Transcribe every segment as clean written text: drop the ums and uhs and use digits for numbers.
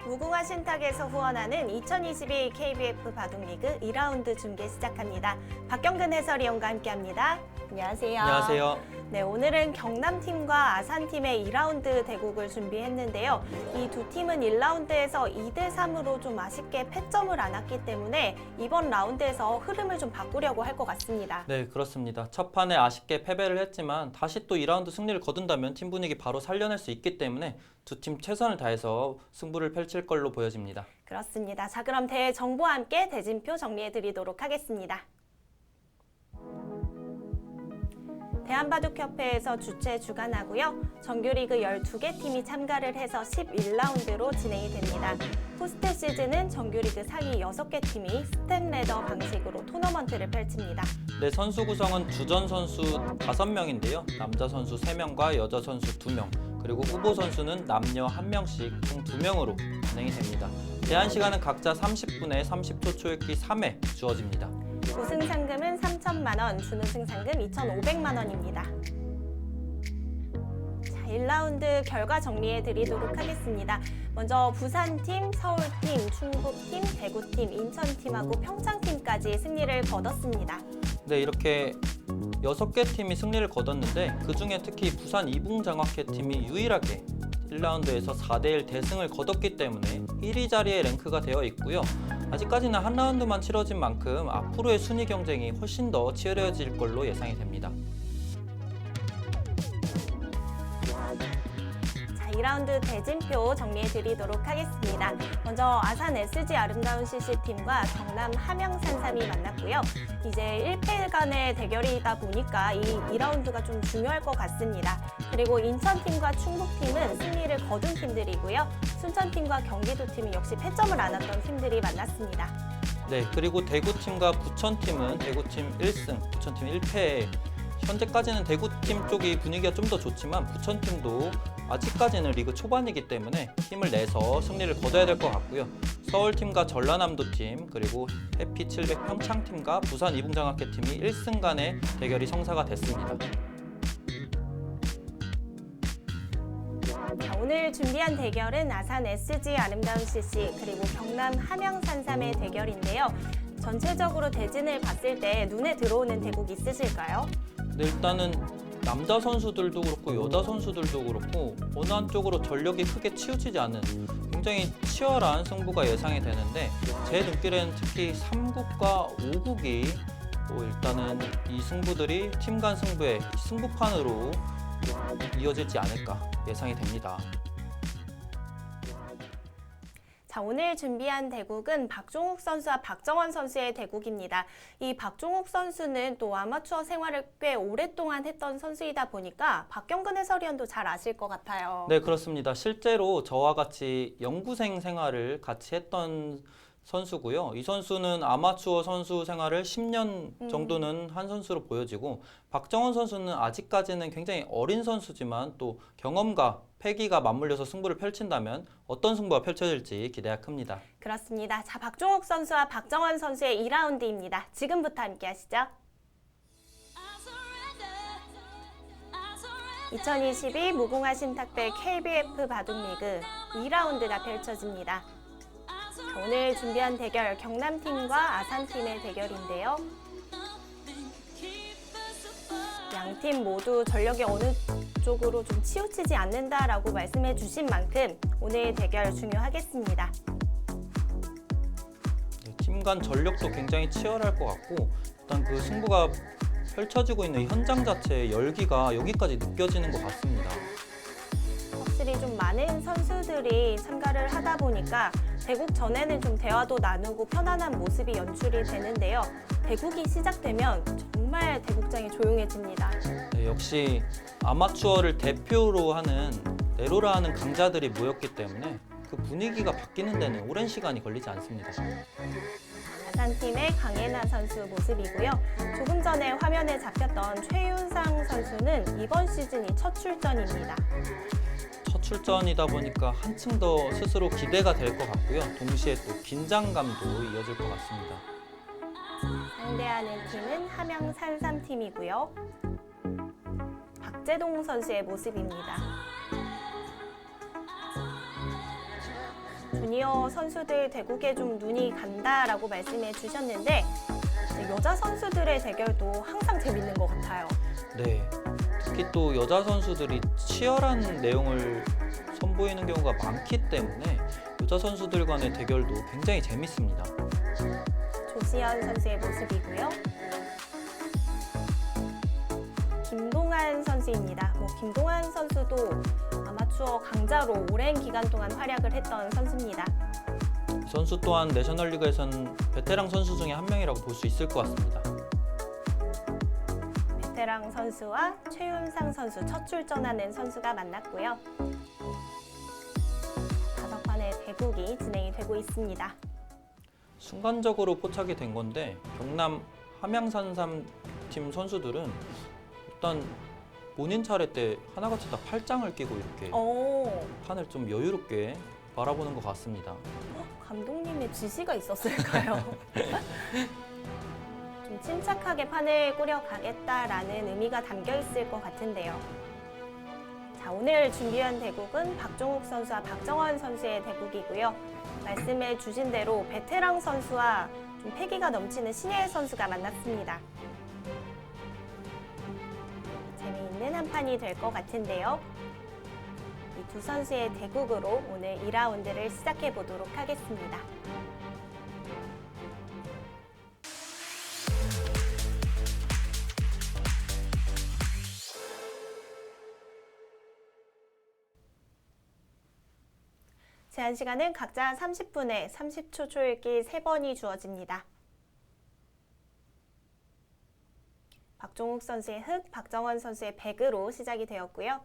무궁화 신탁에서 후원하는 2022 KBF 바둑리그 2라운드 중계 시작합니다. 박경근 해설위원과 함께합니다. 안녕하세요. 안녕하세요. 네, 오늘은 경남팀과 아산팀의 2라운드 대국을 준비했는데요. 이 두 팀은 1라운드에서 2대3으로 좀 아쉽게 패점을 안았기 때문에 이번 라운드에서 흐름을 좀 바꾸려고 할 것 같습니다. 네, 그렇습니다. 첫 판에 아쉽게 패배를 했지만 다시 또 2라운드 승리를 거둔다면 팀 분위기 바로 살려낼 수 있기 때문에 두 팀 최선을 다해서 승부를 펼칠 걸로 보여집니다. 그렇습니다. 자, 그럼 대회 정보와 함께 대진표 정리해 드리도록 하겠습니다. 대한바둑협회에서 주최 주관하고요. 정규리그 12개 팀이 참가를 해서 11라운드로 진행이 됩니다. 포스트 시즌은 정규리그 상위 6개 팀이 스텝레더 방식으로 토너먼트를 펼칩니다. 네, 선수 구성은 주전 선수 5명인데요. 남자 선수 3명과 여자 선수 2명, 그리고 후보 선수는 남녀 1명씩 총 2명으로 진행이 됩니다. 제한 시간은 각자 30분에 30초 초읽기 3회 주어집니다. 우승 상금은 3천만 원, 준우승 상금 2,500만 원입니다. 자, 1라운드 결과 정리해 드리도록 하겠습니다. 먼저 부산팀, 서울팀, 충북팀, 대구팀, 인천팀하고 평창팀까지 승리를 거뒀습니다. 네, 이렇게 6개 팀이 승리를 거뒀는데 그중에 특히 부산 이붕장학회 팀이 유일하게 1라운드에서 4대1 대승을 거뒀기 때문에 1위 자리에 랭크가 되어 있고요. 아직까지는 한 라운드만 치러진 만큼 앞으로의 순위 경쟁이 훨씬 더 치열해질 걸로 예상이 됩니다. 자, 2라운드 대진표 정리해 드리도록 하겠습니다. 먼저 아산 SG 아름다운 CC팀과 경남 함영산삼이 만났고요. 이제 1패간의 대결이다 보니까 이 2라운드가 좀 중요할 것 같습니다. 그리고 인천팀과 충북팀은 승리를 거둔 팀들이고요. 순천팀과 경기도팀이 역시 패점을 안았던 팀들이 만났습니다. 네, 그리고 대구팀과 부천팀은 대구팀 1승, 부천팀 1패. 현재까지는 대구팀 쪽이 분위기가 좀 더 좋지만 부천팀도 아직까지는 리그 초반이기 때문에 힘을 내서 승리를 거둬야 될 것 같고요. 서울팀과 전라남도팀, 그리고 해피700 평창팀과 부산 이붕장학회팀이 1승 간의 대결이 성사가 됐습니다. 오늘 준비한 대결은 아산 SG 아름다운 CC 그리고 경남 함영산삼의 대결인데요. 전체적으로 대진을 봤을 때 눈에 들어오는 대국 있으실까요? 네, 일단은 남자 선수들도 그렇고 여자 선수들도 그렇고 어느 한쪽으로 전력이 크게 치우치지 않은 굉장히 치열한 승부가 예상이 되는데 제 눈길에는 특히 3국과 5국이 일단은 이 승부들이 팀 간 승부의 승부판으로 이어지지 않을까 예상이 됩니다. 자, 오늘 준비한 대국은 박종욱 선수와 박정원 선수의 대국입니다. 이 박종욱 선수는 또 아마추어 생활을 꽤 오랫동안 했던 선수이다 보니까 박경근 해설위원도 잘 아실 것 같아요. 네, 그렇습니다. 실제로 저와 같이 연구생 생활을 같이 했던 선수고요. 이 선수는 아마추어 선수 생활을 10년 정도는 한 선수로 보여지고 박정원 선수는 아직까지는 굉장히 어린 선수지만 또 경험과 패기가 맞물려서 승부를 펼친다면 어떤 승부가 펼쳐질지 기대가 큽니다. 그렇습니다. 자, 박종욱 선수와 박정원 선수의 2라운드입니다. 지금부터 함께 하시죠. 2022 무궁화 신탁배 KBF 바둑리그 2라운드가 펼쳐집니다. 자, 오늘 준비한 대결 경남팀과 아산팀의 대결인데요. 양팀 모두 전력이 어느 쪽으로 좀 치우치지 않는다라고 말씀해 주신 만큼 오늘 대결 중요하겠습니다. 네, 팀 간 전력도 굉장히 치열할 것 같고 일단 그 승부가 펼쳐지고 있는 현장 자체의 열기가 여기까지 느껴지는 것 같습니다. 확실히 좀 많은 선수들이 참가를 하다 보니까 대국 전에는 좀 대화도 나누고 편안한 모습이 연출이 되는데요. 대국이 시작되면 정말 대국장이 조용해집니다. 네, 역시 아마추어를 대표로 하는 네로라 하는 강자들이 모였기 때문에 그 분위기가 바뀌는 데는 오랜 시간이 걸리지 않습니다. 아산팀의 강예나 선수 모습이고요. 조금 전에 화면에 잡혔던 최윤상 선수는 이번 시즌이 첫 출전입니다. 첫 출전이다 보니까 한층 더 스스로 기대가 될 것 같고요. 동시에 또 긴장감도 이어질 것 같습니다. 상대하는 팀은 함영산삼팀이고요. 박재동 선수의 모습입니다. 주니어 선수들 대국에 좀 눈이 간다라고 말씀해 주셨는데 여자 선수들의 대결도 항상 재밌는 것 같아요. 네, 특히 또 여자 선수들이 치열한 내용을 선보이는 경우가 많기 때문에 여자 선수들 간의 대결도 굉장히 재밌습니다. 조시현 선수의 모습이고요. 김동환 선수입니다. 김동환 선수도 아마추어 강자로 오랜 기간 동안 활약을 했던 선수입니다. 이 선수 또한 내셔널리그에선 베테랑 선수 중에 한 명이라고 볼 수 있을 것 같습니다. 베테랑 선수와 최윤상 선수 첫 출전하는 선수가 만났고요. 5판의 대국이 진행이 되고 있습니다. 순간적으로 포착이 된 건데 경남 함양산삼 팀 선수들은 일단 본인 차례 때 하나같이 다 팔짱을 끼고 이렇게 판을 좀 여유롭게 바라보는 것 같습니다. 감독님의 지시가 있었을까요? 좀 침착하게 판을 꾸려가겠다라는 의미가 담겨 있을 것 같은데요. 자, 오늘 준비한 대국은 박종욱 선수와 박정원 선수의 대국이고요. 말씀해 주신 대로 베테랑 선수와 좀 패기가 넘치는 신예 선수가 만났습니다. 재미있는 한 판이 될 것 같은데요. 이 두 선수의 대국으로 오늘 2라운드를 시작해 보도록 하겠습니다. 제한 시간은 각자 30분에 30초 초읽기 3번이 주어집니다. 박종욱 선수의 흑, 박정원 선수의 백으로 시작이 되었고요.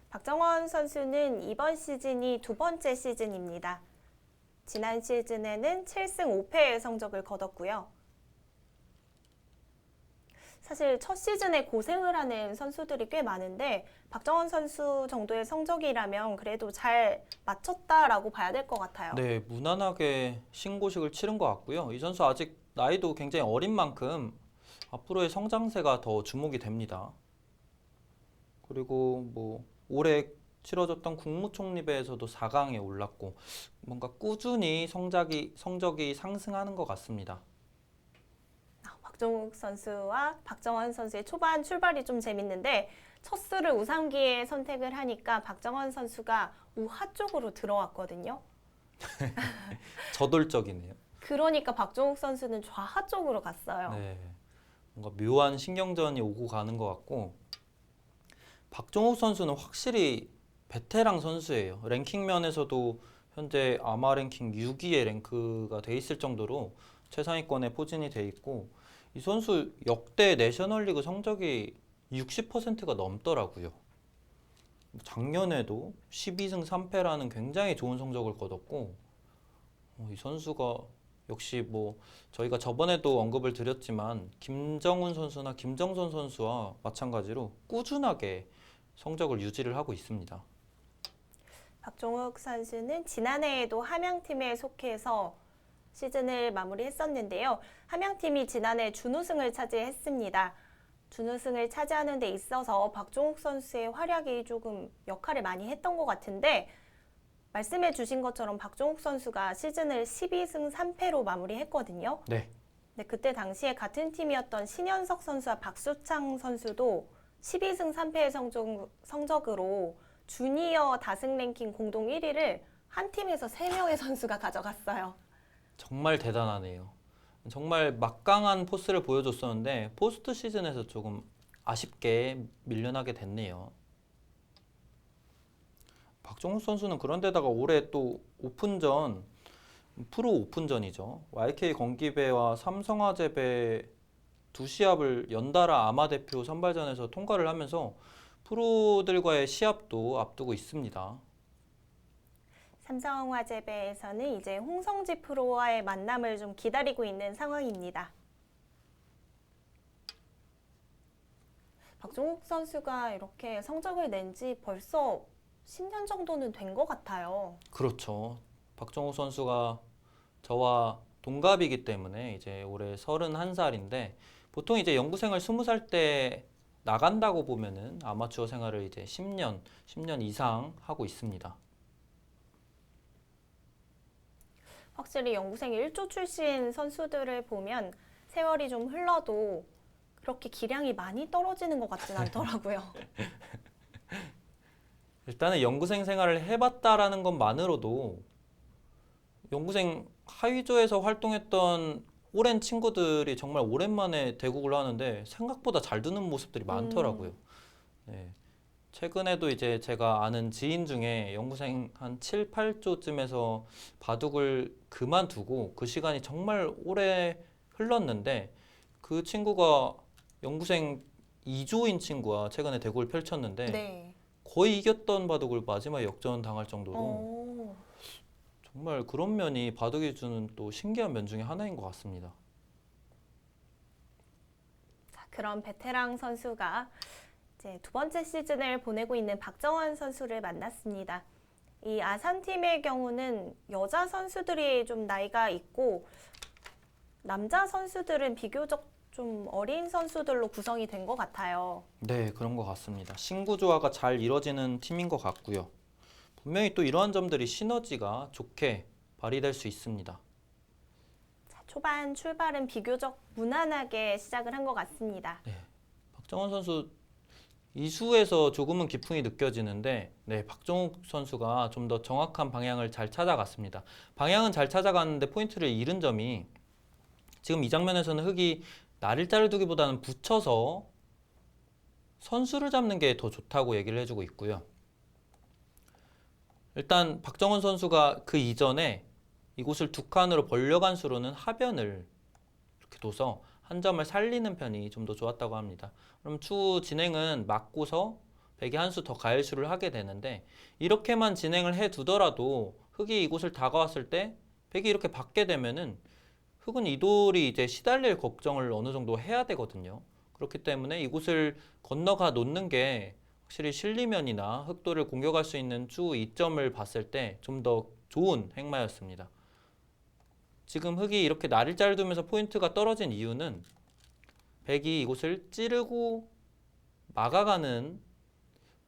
박정원 선수는 이번 시즌이 두 번째 시즌입니다. 지난 시즌에는 7승 5패의 성적을 거뒀고요. 사실 첫 시즌에 고생을 하는 선수들이 꽤 많은데 박정원 선수 정도의 성적이라면 그래도 잘 맞췄다라고 봐야 될 것 같아요. 네, 무난하게 신고식을 치른 것 같고요. 이 선수 아직 나이도 굉장히 어린 만큼 앞으로의 성장세가 더 주목이 됩니다. 그리고 올해 치러졌던 국무총리배에서도 4강에 올랐고 뭔가 꾸준히 성적이 상승하는 것 같습니다. 박종욱 선수와 박정원 선수의 초반 출발이 좀 재밌는데 첫 수를 우상기에 선택을 하니까 박정원 선수가 우하 쪽으로 들어왔거든요. 저돌적이네요. 그러니까 박종욱 선수는 좌하 쪽으로 갔어요. 네, 뭔가 묘한 신경전이 오고 가는 것 같고 박종욱 선수는 확실히 베테랑 선수예요. 랭킹 면에서도 현재 아마 랭킹 6위의 랭크가 돼 있을 정도로 최상위권에 포진이 돼 있고 이 선수 역대 내셔널리그 성적이 60%가 넘더라고요. 작년에도 12승 3패라는 굉장히 좋은 성적을 거뒀고 이 선수가 역시 저희가 저번에도 언급을 드렸지만 김정훈 선수나 김정선 선수와 마찬가지로 꾸준하게 성적을 유지를 하고 있습니다. 박종욱 선수는 지난해에도 함양팀에 속해서 시즌을 마무리했었는데요. 함양팀이 지난해 준우승을 차지했습니다. 준우승을 차지하는 데 있어서 박종욱 선수의 활약이 조금 역할을 많이 했던 것 같은데 말씀해 주신 것처럼 박종욱 선수가 시즌을 12승 3패로 마무리했거든요. 네. 근데 그때 당시에 같은 팀이었던 신현석 선수와 박수창 선수도 12승 3패의 성적으로 주니어 다승 랭킹 공동 1위를 한 팀에서 3명의 선수가 가져갔어요. 정말 대단하네요. 정말 막강한 포스를 보여줬었는데 포스트 시즌에서 조금 아쉽게 밀려나게 됐네요. 박종욱 선수는 그런데다가 올해 또 오픈전, 프로 오픈전이죠. YK 건기배와 삼성화재배 두 시합을 연달아 아마대표 선발전에서 통과를 하면서 프로들과의 시합도 앞두고 있습니다. 삼성화재배에서는 이제 홍성지 프로와의 만남을 좀 기다리고 있는 상황입니다. 박종욱 선수가 이렇게 성적을 낸 지 벌써 10년 정도는 된 것 같아요. 그렇죠. 박종욱 선수가 저와 동갑이기 때문에 이제 올해 31살인데 보통 이제 연구생을 20살 때 나간다고 보면은 아마추어 생활을 이제 10년 이상 하고 있습니다. 확실히 연구생 1조 출신 선수들을 보면 세월이 좀 흘러도 그렇게 기량이 많이 떨어지는 것 같진 않더라고요. 일단은 연구생 생활을 해봤다라는 것만으로도 연구생 하위조에서 활동했던 오랜 친구들이 정말 오랜만에 대국을 하는데 생각보다 잘 두는 모습들이 많더라고요. 네. 최근에도 이제 제가 아는 지인 중에 연구생 한 7, 8조쯤에서 바둑을 그만두고 그 시간이 정말 오래 흘렀는데 그 친구가 연구생 2조인 친구와 최근에 대국을 펼쳤는데 네. 거의 이겼던 바둑을 마지막에 역전 당할 정도로 어, 정말 그런 면이 바둑이 주는 또 신기한 면 중에 하나인 것 같습니다. 자, 그런 베테랑 선수가 이제 두 번째 시즌을 보내고 있는 박정원 선수를 만났습니다. 이 아산팀의 경우는 여자 선수들이 좀 나이가 있고 남자 선수들은 비교적 좀 어린 선수들로 구성이 된 것 같아요. 네, 그런 것 같습니다. 신구조화가 잘 이뤄지는 팀인 것 같고요. 분명히 또 이러한 점들이 시너지가 좋게 발휘될 수 있습니다. 자, 초반 출발은 비교적 무난하게 시작을 한 것 같습니다. 박정원 선수 이수에서 조금은 기풍이 느껴지는데 박정욱 선수가 좀 더 정확한 방향을 잘 찾아갔습니다. 방향은 잘 찾아갔는데 포인트를 잃은 점이 지금 이 장면에서는 흙이 날일자를 두기보다는 붙여서 선수를 잡는 게 더 좋다고 얘기를 해주고 있고요. 일단 박정원 선수가 그 이전에 이곳을 두 칸으로 벌려간 수로는 하변을 이렇게 둬서 한 점을 살리는 편이 좀 더 좋았다고 합니다. 그럼 추후 진행은 막고서 백이 한 수 더 가열수를 하게 되는데 이렇게만 진행을 해 두더라도 흙이 이곳을 다가왔을 때 백이 이렇게 받게 되면은 흙은 이 돌이 이제 시달릴 걱정을 어느 정도 해야 되거든요. 그렇기 때문에 이곳을 건너가 놓는 게 확실히 실리면이나 흑돌을 공격할 수 있는 추후 이점을 봤을 때 좀 더 좋은 행마였습니다. 지금 흑이 이렇게 날일자를 두면서 포인트가 떨어진 이유는 백이 이곳을 찌르고 막아가는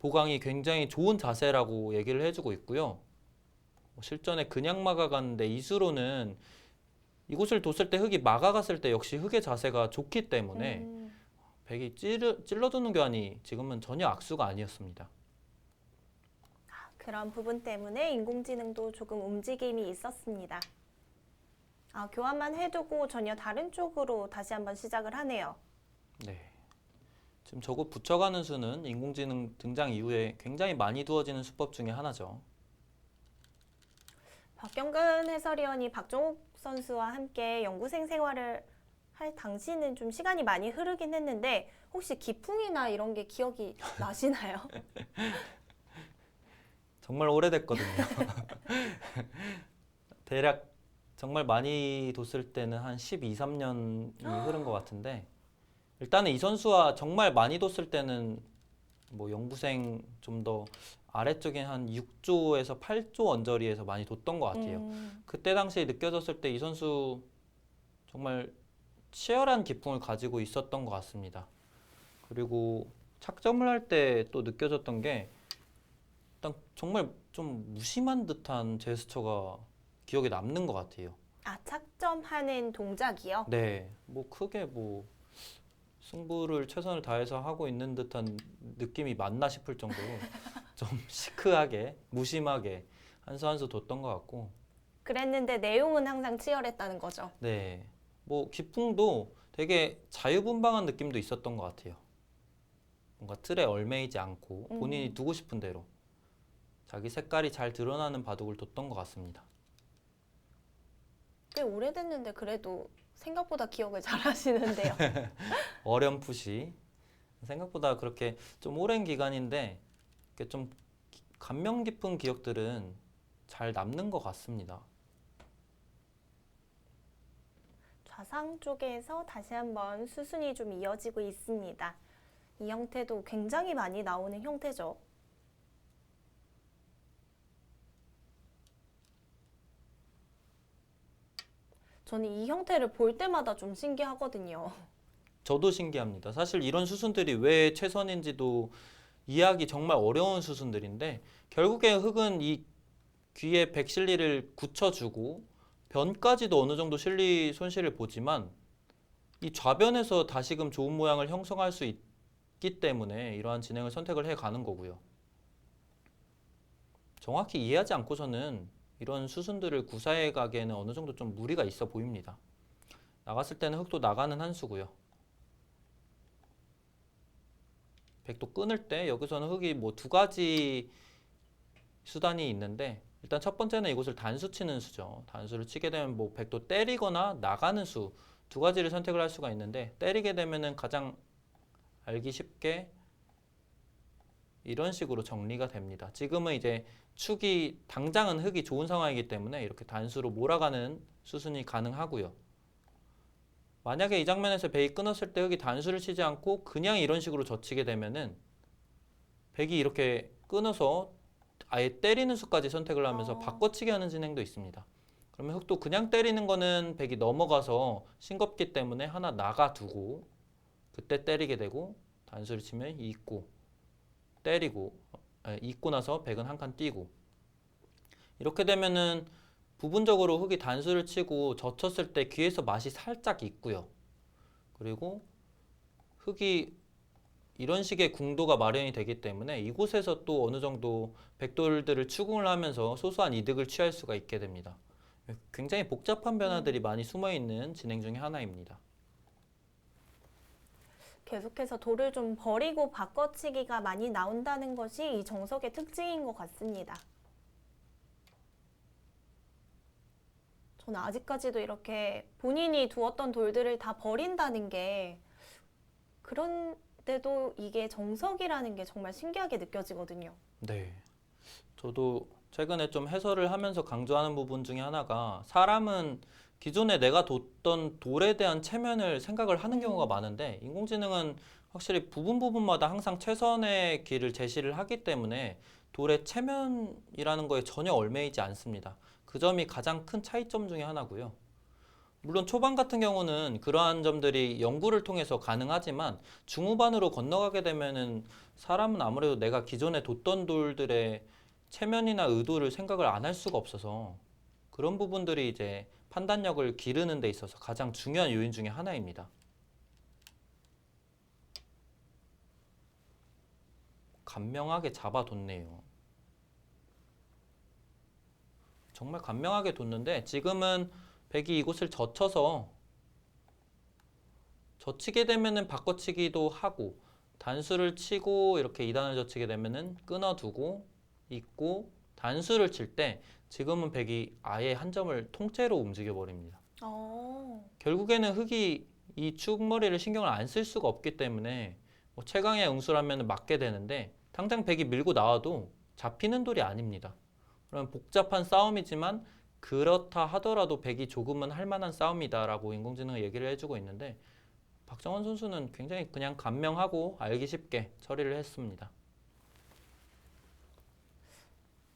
보강이 굉장히 좋은 자세라고 얘기를 해주고 있고요. 실전에 그냥 막아가는데 이수로는 이곳을 뒀을 때 흑이 막아갔을 때 역시 흑의 자세가 좋기 때문에 백이 찔러두는 교환이 지금은 전혀 악수가 아니었습니다. 그런 부분 때문에 인공지능도 조금 움직임이 있었습니다. 교환만 해두고 전혀 다른 쪽으로 다시 한번 시작을 하네요. 네. 지금 저거 붙여가는 수는 인공지능 등장 이후에 굉장히 많이 두어지는 수법 중에 하나죠. 박경근 해설위원이 박종욱 선수와 함께 연구생 생활을 할 당시는 좀 시간이 많이 흐르긴 했는데 혹시 기풍이나 이런 게 기억이 나시나요? 정말 오래됐거든요. 대략 정말 많이 뒀을 때는 한 12, 13년이 흐른 것 같은데 일단은 이 선수와 정말 많이 뒀을 때는 뭐 연구생 좀 더 아래쪽인 한 6조에서 8조 언저리에서 많이 뒀던 것 같아요. 그때 당시에 느껴졌을 때 이 선수 정말 치열한 기풍을 가지고 있었던 것 같습니다. 그리고 착점을 할 때 또 느껴졌던 게 일단 정말 좀 무심한 듯한 제스처가 기억에 남는 것 같아요. 착점하는 동작이요? 네, 뭐 크게 뭐 승부를 최선을 다해서 하고 있는 듯한 느낌이 맞나 싶을 정도로 좀 시크하게 무심하게 한 수 한 수 뒀던 것 같고 그랬는데 내용은 항상 치열했다는 거죠. 네, 뭐 기풍도 되게 자유분방한 느낌도 있었던 것 같아요. 뭔가 틀에 얽매이지 않고 본인이 두고 싶은 대로 자기 색깔이 잘 드러나는 바둑을 뒀던 것 같습니다. 꽤 오래됐는데 그래도 생각보다 기억을 잘 하시는데요. 어렴풋이 생각보다 그렇게 좀 오랜 기간인데 이렇게 좀 감명 깊은 기억들은 잘 남는 것 같습니다. 좌상 쪽에서 다시 한번 수순이 좀 이어지고 있습니다. 이 형태도 굉장히 많이 나오는 형태죠. 저는 이 형태를 볼 때마다 좀 신기하거든요. 저도 신기합니다. 사실 이런 수순들이 왜 최선인지도 이해하기 정말 어려운 수순들인데 결국에 흙은 이 귀에 백실리를 굳혀주고 변까지도 어느 정도 실리 손실을 보지만 이 좌변에서 다시금 좋은 모양을 형성할 수 있기 때문에 이러한 진행을 선택을 해 가는 거고요. 정확히 이해하지 않고서는 이런 수순들을 구사해 가기에는 어느 정도 좀 무리가 있어 보입니다. 나갔을 때는 흙도 나가는 한 수고요. 백도 끊을 때 여기서는 흙이 뭐 두 가지 수단이 있는데 일단 첫 번째는 이곳을 단수 치는 수죠. 단수를 치게 되면 뭐 백도 때리거나 나가는 수 두 가지를 선택을 할 수가 있는데 때리게 되면은 가장 알기 쉽게 이런 식으로 정리가 됩니다. 지금은 이제 축이 당장은 흙이 좋은 상황이기 때문에 이렇게 단수로 몰아가는 수순이 가능하고요. 만약에 이 장면에서 백이 끊었을 때 흙이 단수를 치지 않고 그냥 이런 식으로 젖히게 되면은 백이 이렇게 끊어서 아예 때리는 수까지 선택을 하면서 바꿔치기 하는 진행도 있습니다. 그러면 흙도 그냥 때리는 거는 백이 넘어가서 싱겁기 때문에 하나 나가두고 그때 때리게 되고 단수를 치면 잊고 때리고 잊고 나서 백은 한 칸 뛰고 이렇게 되면은 부분적으로 흙이 단수를 치고 젖혔을 때 귀에서 맛이 살짝 있고요. 그리고 흙이 이런 식의 궁도가 마련이 되기 때문에 이곳에서 또 어느 정도 백돌들을 추궁을 하면서 소소한 이득을 취할 수가 있게 됩니다. 굉장히 복잡한 변화들이 많이 숨어 있는 진행 중에 하나입니다. 계속해서 돌을 좀 버리고 바꿔치기가 많이 나온다는 것이 이 정석의 특징인 것 같습니다. 저는 아직까지도 이렇게 본인이 두었던 돌들을 다 버린다는 게 그런데도 이게 정석이라는 게 정말 신기하게 느껴지거든요. 네. 저도 최근에 좀 해설을 하면서 강조하는 부분 중에 하나가 사람은 기존에 내가 뒀던 돌에 대한 체면을 생각을 하는 경우가 많은데 인공지능은 확실히 부분마다 항상 최선의 길을 제시를 하기 때문에 돌의 체면이라는 거에 전혀 얽매이지 않습니다. 그 점이 가장 큰 차이점 중에 하나고요. 물론 초반 같은 경우는 그러한 점들이 연구를 통해서 가능하지만 중후반으로 건너가게 되면은 사람은 아무래도 내가 기존에 뒀던 돌들의 체면이나 의도를 생각을 안 할 수가 없어서 그런 부분들이 이제 판단력을 기르는 데 있어서 가장 중요한 요인 중에 하나입니다. 간명하게 잡아뒀네요. 정말 간명하게 뒀는데 지금은 백이 이곳을 젖혀서 젖히게 되면은 바꿔치기도 하고 단수를 치고 이렇게 2단을 젖히게 되면은 끊어두고 있고 단수를 칠 때 지금은 백이 아예 한 점을 통째로 움직여 버립니다. 결국에는 흙이 이 축머리를 신경을 안 쓸 수가 없기 때문에 뭐 최강의 응수라면 맞게 되는데 당장 백이 밀고 나와도 잡히는 돌이 아닙니다. 그럼 복잡한 싸움이지만 그렇다 하더라도 백이 조금은 할 만한 싸움이다라고 인공지능은 얘기를 해주고 있는데 박정원 선수는 굉장히 그냥 간명하고 알기 쉽게 처리를 했습니다.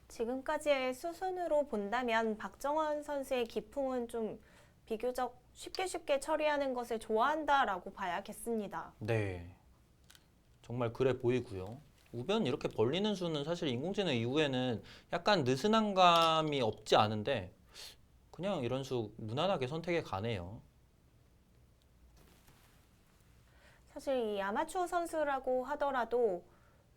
지금까지의 수순으로 본다면 박정원 선수의 기풍은 좀 비교적 쉽게 처리하는 것을 좋아한다라고 봐야겠습니다. 네, 정말 그래 보이고요. 우변 이렇게 벌리는 수는 사실 인공지능 이후에는 약간 느슨한 감이 없지 않은데 그냥 이런 수 무난하게 선택해 가네요. 사실 이 아마추어 선수라고 하더라도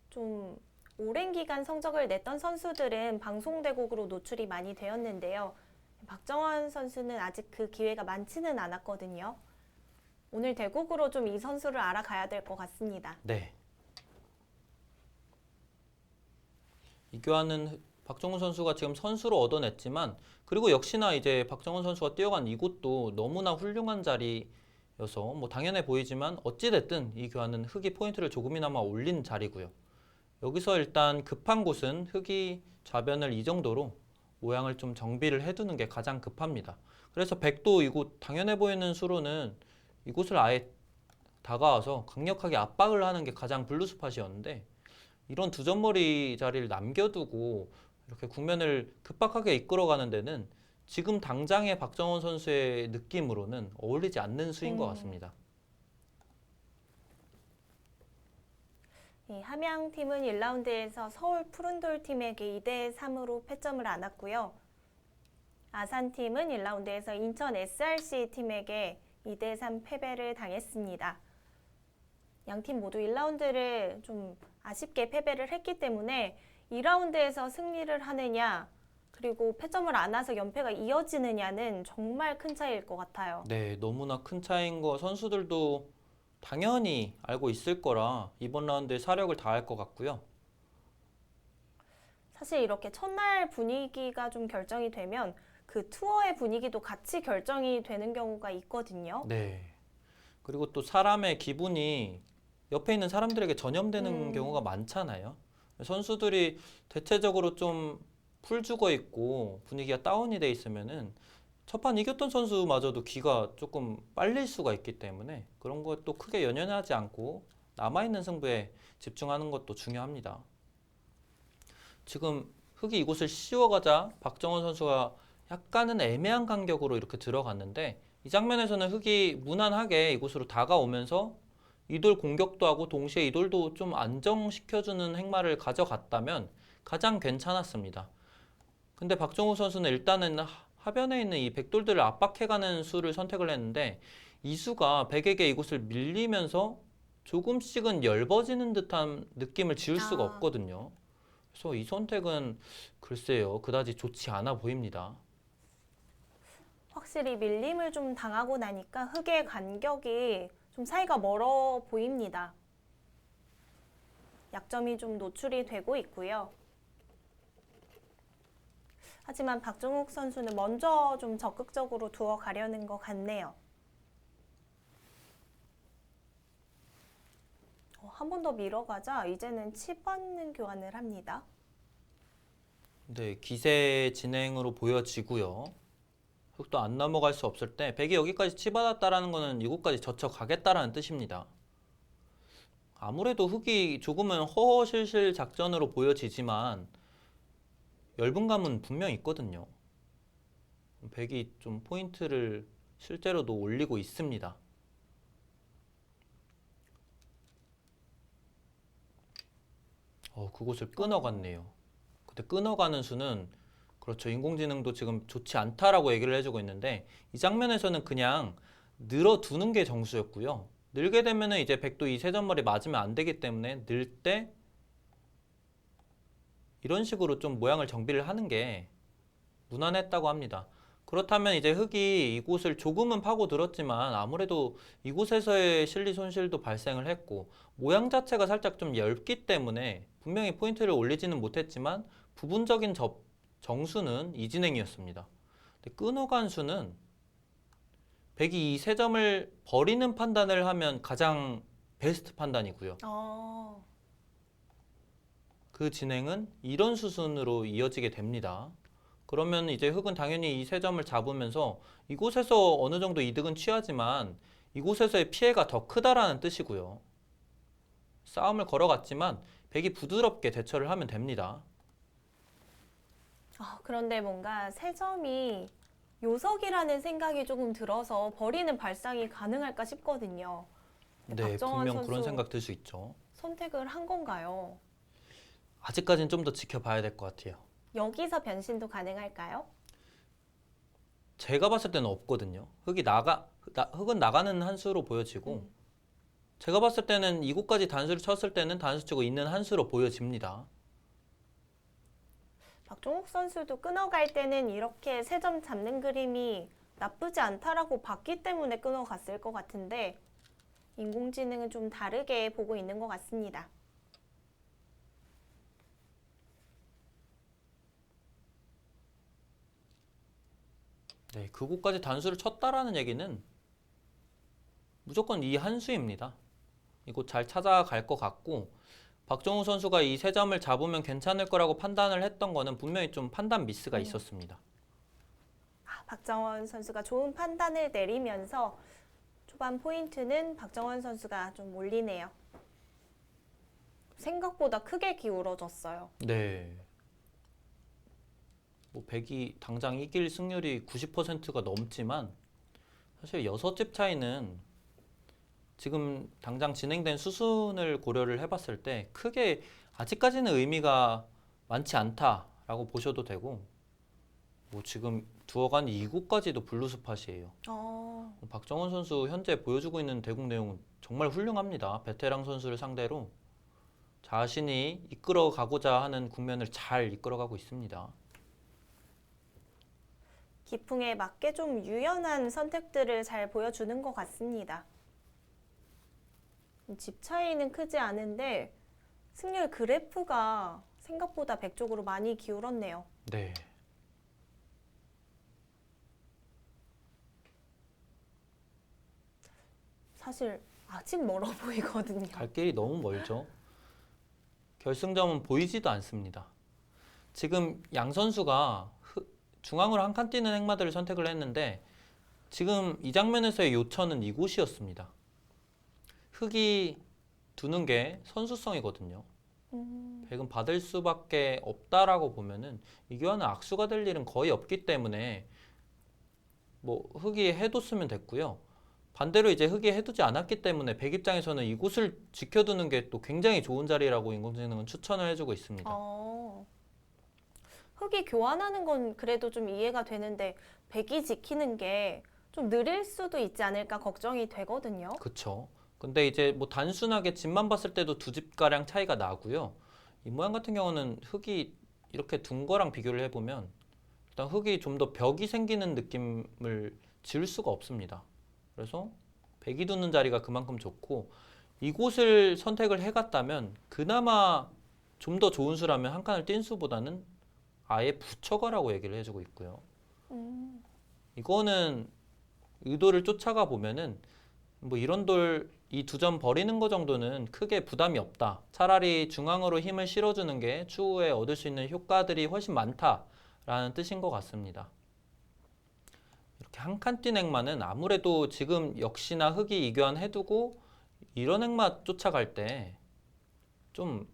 좀 오랜 기간 성적을 냈던 선수들은 방송 대국으로 노출이 많이 되었는데요. 박정원 선수는 아직 그 기회가 많지는 않았거든요. 오늘 대국으로 좀 이 선수를 알아가야 될 것 같습니다. 네. 이 교환은 박정훈 선수가 지금 선수로 얻어냈지만 그리고 역시나 이제 박정훈 선수가 뛰어간 이곳도 너무나 훌륭한 자리여서 뭐 당연해 보이지만 어찌됐든 이 교환은 흙이 포인트를 조금이나마 올린 자리고요. 여기서 일단 급한 곳은 흙이 좌변을 이 정도로 모양을 좀 정비를 해두는 게 가장 급합니다. 그래서 백도 이곳 당연해 보이는 수로는 이곳을 아예 다가와서 강력하게 압박을 하는 게 가장 블루 스팟이었는데 이런 두 점머리 자리를 남겨두고 이렇게 국면을 급박하게 이끌어가는 데는 지금 당장의 박정원 선수의 느낌으로는 어울리지 않는 수인 것 같습니다. 이 함양팀은 1라운드에서 서울 푸른돌 팀에게 2대 3으로 패점을 안았고요. 아산팀은 1라운드에서 인천 SRC 팀에게 2대 3 패배를 당했습니다. 양팀 모두 1라운드를 좀 아쉽게 패배를 했기 때문에 2라운드에서 승리를 하느냐 그리고 패점을 안아서 연패가 이어지느냐는 정말 큰 차이일 것 같아요. 네, 너무나 큰 차이인 거 선수들도 당연히 알고 있을 거라 이번 라운드에 사력을 다할 것 같고요. 사실 이렇게 첫날 분위기가 좀 결정이 되면 그 투어의 분위기도 같이 결정이 되는 경우가 있거든요. 네. 그리고 또 사람의 기분이 옆에 있는 사람들에게 전염되는 경우가 많잖아요. 선수들이 대체적으로 좀 풀 죽어 있고 분위기가 다운이 돼 있으면은 첫 판 이겼던 선수마저도 기가 조금 빨릴 수가 있기 때문에 그런 것도 크게 연연하지 않고 남아있는 승부에 집중하는 것도 중요합니다. 지금 흙이 이곳을 씌워가자 박정원 선수가 약간은 애매한 간격으로 이렇게 들어갔는데 이 장면에서는 흙이 무난하게 이곳으로 다가오면서 이돌 공격도 하고 동시에 이돌도 좀 안정시켜주는 행마를 가져갔다면 가장 괜찮았습니다. 근데 박정우 선수는 일단은 하변에 있는 이 백돌들을 압박해가는 수를 선택을 했는데 이 수가 백에게 이곳을 밀리면서 조금씩은 엷어지는 듯한 느낌을 지울 수가 없거든요. 그래서 이 선택은 글쎄요, 그다지 좋지 않아 보입니다. 확실히 밀림을 좀 당하고 나니까 흙의 간격이 좀 사이가 멀어 보입니다. 약점이 좀 노출이 되고 있고요. 하지만 박종욱 선수는 먼저 좀 적극적으로 두어 가려는 것 같네요. 한 번 더 밀어가자 이제는 치받는 교환을 합니다. 네, 기세 진행으로 보여지고요. 흙도 안 넘어갈 수 없을 때 백이 여기까지 치받았다라는 거는 이곳까지 젖혀가겠다라는 뜻입니다. 아무래도 흙이 조금은 허허실실 작전으로 보여지지만 열분감은 분명 있거든요. 백이 좀 포인트를 실제로도 올리고 있습니다. 그곳을 끊어갔네요. 근데 끊어가는 수는 그렇죠. 인공지능도 지금 좋지 않다라고 얘기를 해주고 있는데 이 장면에서는 그냥 늘어두는 게 정수였고요. 늘게 되면은 이제 백도 이 세점머리 맞으면 안 되기 때문에 늘 때 이런 식으로 좀 모양을 정비를 하는 게 무난했다고 합니다. 그렇다면 이제 흙이 이곳을 조금은 파고들었지만 아무래도 이곳에서의 실리 손실도 발생을 했고 모양 자체가 살짝 좀 얇기 때문에 분명히 포인트를 올리지는 못했지만 부분적인 정수는 이진행이었습니다. 근데 끊어간 수는 백이 이 세 점을 버리는 판단을 하면 가장 베스트 판단이고요. 그 진행은 이런 수순으로 이어지게 됩니다. 그러면 이제 흙은 당연히 이 세 점을 잡으면서 이곳에서 어느 정도 이득은 취하지만 이곳에서의 피해가 더 크다라는 뜻이고요. 싸움을 걸어갔지만 백이 부드럽게 대처를 하면 됩니다. 그런데 뭔가 세 점이 요석이라는 생각이 조금 들어서 버리는 발상이 가능할까 싶거든요. 네, 박정원 분명 선수 그런 생각 들 수 있죠. 선택을 한 건가요? 아직까지는 좀 더 지켜봐야 될 것 같아요. 여기서 변신도 가능할까요? 제가 봤을 때는 없거든요. 흙은 나가는 한 수로 보여지고 제가 봤을 때는 이곳까지 단수를 쳤을 때는 단수 치고 있는 한 수로 보여집니다. 박종욱 선수도 끊어갈 때는 이렇게 세 점 잡는 그림이 나쁘지 않다라고 봤기 때문에 끊어갔을 것 같은데 인공지능은 좀 다르게 보고 있는 것 같습니다. 네, 그곳까지 단수를 쳤다라는 얘기는 무조건 이 한 수입니다. 이곳 잘 찾아갈 것 같고 박정우 선수가 이 세 점을 잡으면 괜찮을 거라고 판단을 했던 거는 분명히 좀 판단 미스가 있었습니다. 박정원 선수가 좋은 판단을 내리면서 초반 포인트는 박정원 선수가 좀 올리네요. 생각보다 크게 기울어졌어요. 네. 뭐 백이 당장 이길 승률이 90%가 넘지만 사실 6집 차이는 지금 당장 진행된 수순을 고려를 해봤을 때 크게 아직까지는 의미가 많지 않다라고 보셔도 되고, 뭐 지금 두어간 2구까지도 블루 스팟이에요. 박정원 선수 현재 보여주고 있는 대국 내용은 정말 훌륭합니다. 베테랑 선수를 상대로 자신이 이끌어가고자 하는 국면을 잘 이끌어가고 있습니다. 기풍에 맞게 좀 유연한 선택들을 잘 보여주는 것 같습니다. 집 차이는 크지 않은데 승률 그래프가 생각보다 백 쪽으로 많이 기울었네요. 네. 사실 아직 멀어 보이거든요. 갈 길이 너무 멀죠. 결승점은 보이지도 않습니다. 지금 양 선수가 중앙으로 한 칸 뛰는 행마들을 선택을 했는데 지금 이 장면에서의 요천은 이곳이었습니다. 흙이 두는 게 선수성이거든요. 백은 받을 수밖에 없다라고 보면은 이 교환은 악수가 될 일은 거의 없기 때문에 뭐 흙이 해뒀으면 됐고요. 반대로 이제 흙이 해두지 않았기 때문에 백 입장에서는 이곳을 지켜두는 게 또 굉장히 좋은 자리라고 인공지능은 추천을 해주고 있습니다. 흙이 교환하는 건 그래도 좀 이해가 되는데 백이 지키는 게 좀 느릴 수도 있지 않을까 걱정이 되거든요. 그쵸. 근데 이제 뭐 단순하게 집만 봤을 때도 두 집가량 차이가 나고요. 이 모양 같은 경우는 흙이 이렇게 둔 거랑 비교를 해보면 일단 흙이 좀 더 벽이 생기는 느낌을 지울 수가 없습니다. 그래서 백이 두는 자리가 그만큼 좋고 이곳을 선택을 해갔다면 그나마 좀 더 좋은 수라면 한 칸을 뛴 수보다는 아예 붙여가라고 얘기를 해주고 있고요. 이거는 의도를 쫓아가 보면은 뭐 이런 돌 이 두 점 버리는 거 정도는 크게 부담이 없다. 차라리 중앙으로 힘을 실어주는 게 추후에 얻을 수 있는 효과들이 훨씬 많다라는 뜻인 것 같습니다. 이렇게 한 칸 뛴 행마는 아무래도 지금 역시나 흙이 이교환 해두고 이런 행마 쫓아갈 때 좀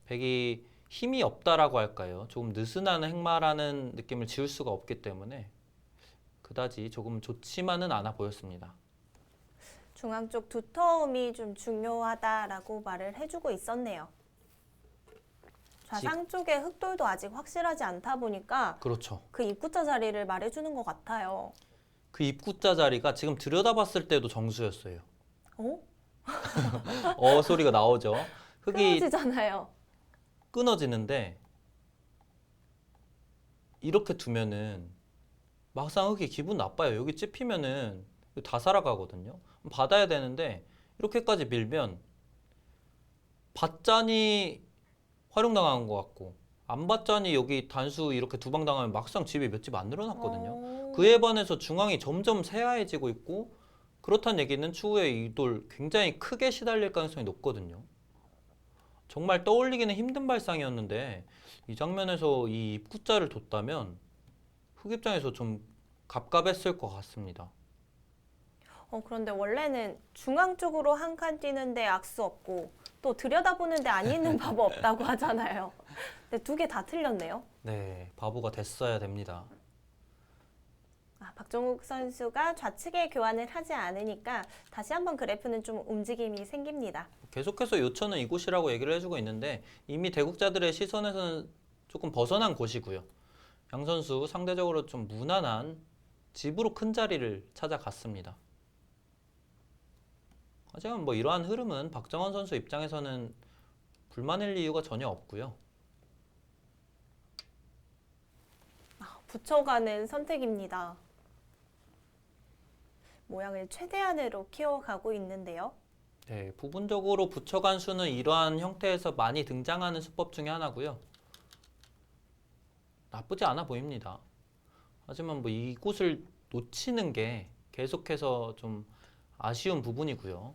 백이 힘이 없다라고 할까요? 조금 느슨한 행마라는 느낌을 지울 수가 없기 때문에 그다지 조금 좋지만은 않아 보였습니다. 중앙 쪽 두터움이 좀 중요하다라고 말을 해주고 있었네요. 좌상 쪽의 흑돌도 아직 확실하지 않다 보니까 그렇죠. 그 입구자 자리를 말해주는 것 같아요. 그 입구자 자리가 지금 들여다봤을 때도 정수였어요. 소리가 나오죠. 흙이 끊어지잖아요. 끊어지는데 이렇게 두면은 막상 흙이 기분 나빠요. 여기 찝히면은 다 살아가거든요. 받아야 되는데 이렇게까지 밀면 받자니 활용당한 것 같고 안 받자니 여기 단수 이렇게 두 방 당하면 막상 집이 몇 집 안 늘어났거든요. 그에 반해서 중앙이 점점 새하얘지고 있고 그렇다는 얘기는 추후에 이 돌 굉장히 크게 시달릴 가능성이 높거든요. 정말 떠올리기는 힘든 발상이었는데 이 장면에서 이 입구자를 뒀다면 흙 입장에서 좀 갑갑했을 것 같습니다. 그런데 원래는 중앙 쪽으로 한 칸 뛰는데 악수 없고 또 들여다보는데 안 있는 바보 없다고 하잖아요. 근데 두 개 다 틀렸네요. 네, 바보가 됐어야 됩니다. 박종욱 선수가 좌측에 교환을 하지 않으니까 다시 한번 그래프는 좀 움직임이 생깁니다. 계속해서 요천은 이곳이라고 얘기를 해주고 있는데 이미 대국자들의 시선에서는 조금 벗어난 곳이고요. 양 선수 상대적으로 좀 무난한 집으로 큰 자리를 찾아갔습니다. 하지만 뭐 이러한 흐름은 박정원 선수 입장에서는 불만일 이유가 전혀 없고요. 붙여가는 선택입니다. 모양을 최대한으로 키워가고 있는데요. 네, 부분적으로 붙여간 수는 이러한 형태에서 많이 등장하는 수법 중에 하나고요. 나쁘지 않아 보입니다. 하지만 뭐 이곳을 놓치는 게 계속해서 좀 아쉬운 부분이고요.